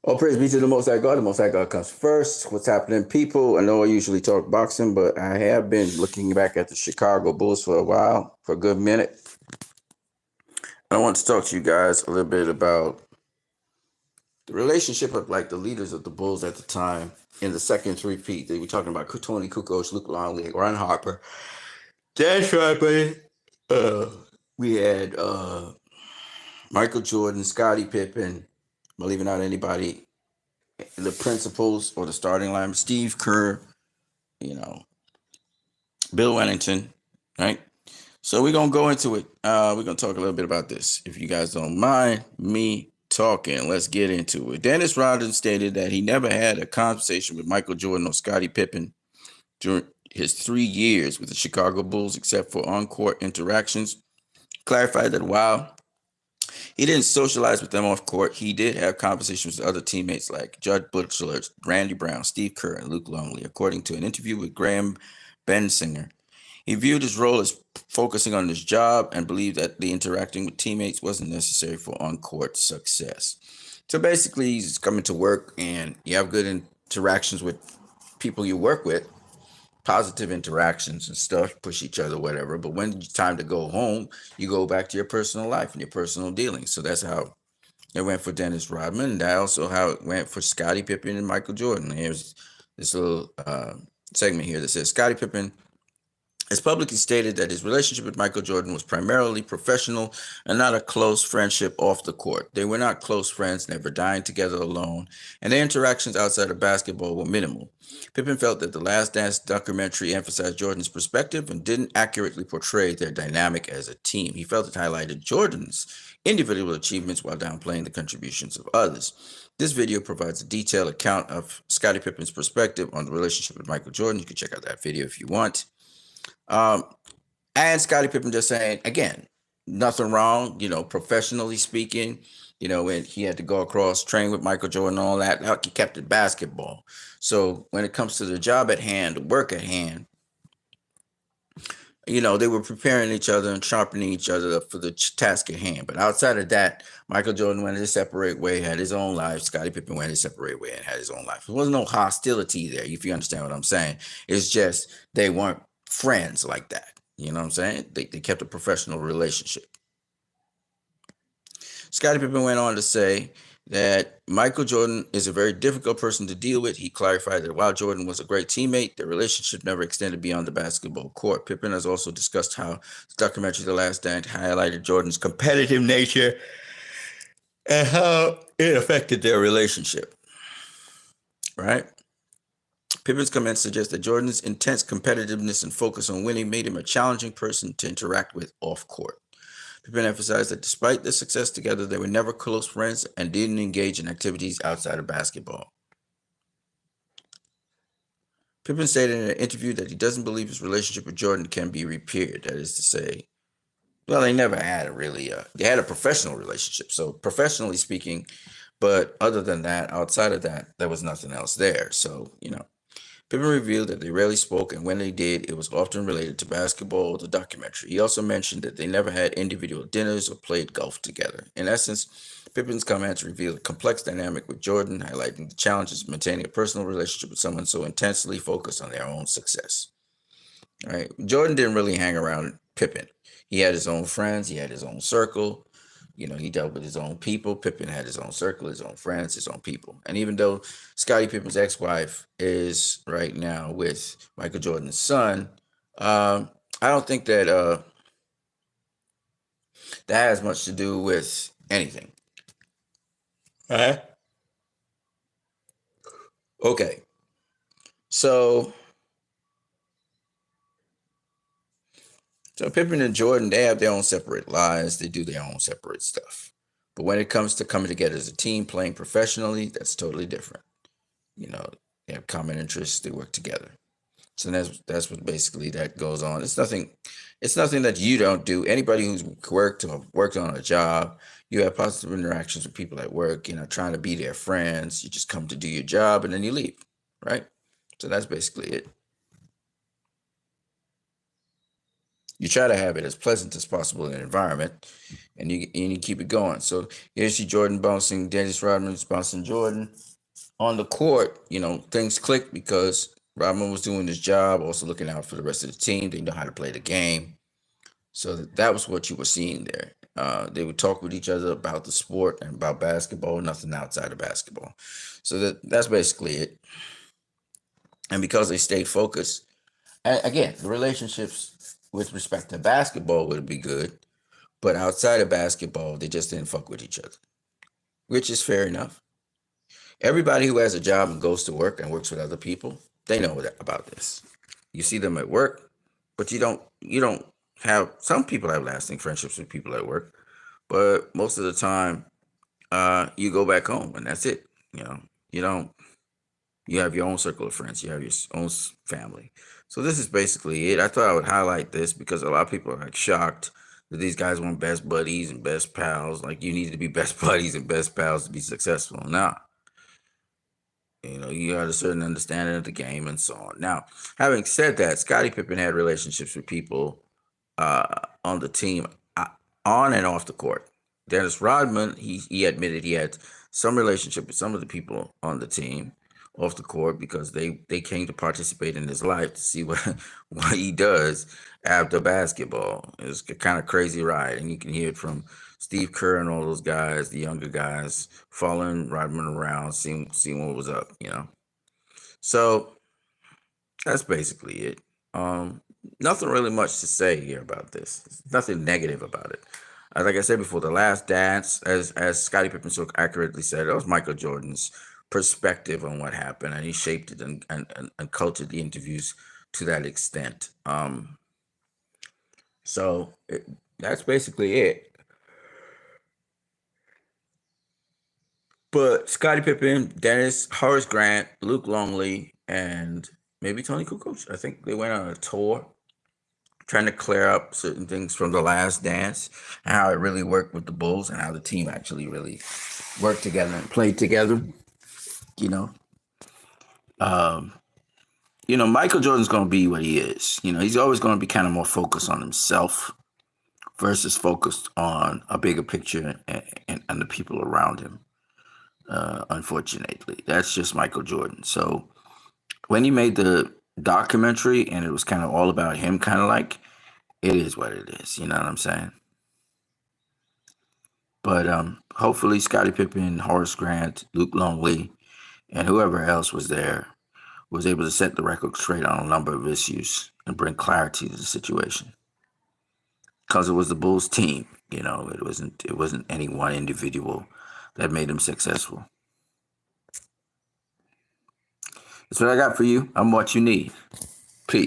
All praise be to the Most High God. The Most High God comes first. What's happening, people? I know I usually talk boxing, but I have been looking back at the Chicago Bulls for a while, for a good minute. I want to talk to you guys a little bit about the relationship of like the leaders of the Bulls at the time in the second three-peat. They were talking about Tony Kukoc, Luke Longley, Ron Harper. That's right, buddy. Uh, we had Michael Jordan, Scottie Pippen. I'm leaving out anybody. The principals or the starting line, Steve Kerr, you know, Bill Wellington, right? So we're gonna go into it. We're gonna talk a little bit about this. If you guys don't mind me talking, let's get into it. Dennis Rodman stated that he never had a conversation with Michael Jordan or Scottie Pippen during his 3 years with the Chicago Bulls, except for on-court interactions. Clarified that while he didn't socialize with them off court, he did have conversations with other teammates like Judd Butler, Randy Brown, Steve Kerr, and Luke Longley, according to an interview with Graham Bensinger. He viewed his role as focusing on his job and believed that the interacting with teammates wasn't necessary for on-court success. So basically, he's coming to work and you have good interactions with people you work with, positive interactions and stuff, push each other, whatever. But when it's time to go home, you go back to your personal life and your personal dealings. So that's how it went for Dennis Rodman, and that also how it went for Scottie Pippen and Michael Jordan. Here's this little segment here that says Scottie Pippen has publicly stated that his relationship with Michael Jordan was primarily professional and not a close friendship off the court. They were not close friends, never dined together alone, and their interactions outside of basketball were minimal. Pippen felt that the Last Dance documentary emphasized Jordan's perspective and didn't accurately portray their dynamic as a team. He felt it highlighted Jordan's individual achievements while downplaying the contributions of others. This video provides a detailed account of Scottie Pippen's perspective on the relationship with Michael Jordan. You can check out that video if you want. And Scottie Pippen just saying, again, nothing wrong, professionally speaking, when he had to go across, train with Michael Jordan, all that, like he kept it basketball. So when it comes to the job at hand, the work at hand, they were preparing each other and sharpening each other up for the task at hand. But outside of that, Michael Jordan went his separate way, had his own life. Scottie Pippen went his separate way and had his own life. There wasn't no hostility there, if you understand what I'm saying. It's just they weren't friends like that. You know what I'm saying? They kept a professional relationship. Scottie Pippen went on to say that Michael Jordan is a very difficult person to deal with. He clarified that while Jordan was a great teammate, their relationship never extended beyond the basketball court. Pippen has also discussed how the documentary The Last Dance highlighted Jordan's competitive nature and how it affected their relationship. Right? Pippen's comments suggest that Jordan's intense competitiveness and focus on winning made him a challenging person to interact with off court. Pippen emphasized that despite their success together, they were never close friends and didn't engage in activities outside of basketball. Pippen stated in an interview that he doesn't believe his relationship with Jordan can be repaired. That is to say, well, they never had they had a professional relationship. So professionally speaking, but other than that, outside of that, there was nothing else there. So, Pippen revealed that they rarely spoke, and when they did, it was often related to basketball or the documentary. He also mentioned that they never had individual dinners or played golf together. In essence, Pippen's comments revealed a complex dynamic with Jordan, highlighting the challenges of maintaining a personal relationship with someone so intensely focused on their own success. All right. Jordan didn't really hang around Pippen. He had his own friends, he had his own circle. He dealt with his own people. Pippen had his own circle, his own friends, his own people. And even though Scottie Pippen's ex-wife is right now with Michael Jordan's son, I don't think that that has much to do with anything. All right. Okay. So Pippen and Jordan, they have their own separate lives. They do their own separate stuff. But when it comes to coming together as a team, playing professionally, that's totally different. They have common interests. They work together. So that's what basically that goes on. It's nothing. It's nothing that you don't do. Anybody who's worked on a job, you have positive interactions with people at work. Trying to be their friends. You just come to do your job and then you leave, right? So that's basically it. You try to have it as pleasant as possible in the environment, and you keep it going. So you see Jordan bouncing, Dennis Rodman's bouncing Jordan on the court. Things clicked because Rodman was doing his job, also looking out for the rest of the team. They know how to play the game. So that was what you were seeing there. They would talk with each other about the sport and about basketball, nothing outside of basketball. So that's basically it. And because they stayed focused, and again, the relationships with respect to basketball would be good, but outside of basketball, they just didn't fuck with each other, which is fair enough. Everybody who has a job and goes to work and works with other people, they know about this. You see them at work, but you don't have, some people have lasting friendships with people at work, but most of the time, you go back home and that's it. You don't. You have your own circle of friends. You have your own family. So this is basically it. I thought I would highlight this because a lot of people are like shocked that these guys want best buddies and best pals. Like you need to be best buddies and best pals to be successful. Nah, you got a certain understanding of the game and so on. Now, having said that, Scottie Pippen had relationships with people on the team, on and off the court. Dennis Rodman, he admitted he had some relationship with some of the people on the team off the court because they came to participate in his life to see what what he does after basketball. It's a kind of crazy ride, and you can hear it from Steve Kerr and all those guys, the younger guys, following Rodman around, seeing what was up. So that's basically it. Nothing really much to say here about this. There's nothing negative about it. Like I said before, the last dance, as Scottie Pippen so accurately said, that was Michael Jordan's perspective on what happened, and he shaped it and cultured the interviews to that extent. So that's basically it. But Scottie Pippen, Dennis, Horace Grant, Luke Longley, and maybe Tony Kukoc, I think they went on a tour trying to clear up certain things from the last dance and how it really worked with the Bulls and how the team actually really worked together and played together. You know, um, Michael Jordan's going to be what he is. He's always going to be kind of more focused on himself versus focused on a bigger picture and the people around him. Unfortunately, that's just Michael Jordan. So when he made the documentary and it was kind of all about him, kind of like, it is what it is. You know what I'm saying? But hopefully Scottie Pippen, Horace Grant, Luke Longley, and whoever else was there was able to set the record straight on a number of issues and bring clarity to the situation. Because it was the Bulls team, it wasn't any one individual that made them successful. That's what I got for you. I'm what you need. Peace.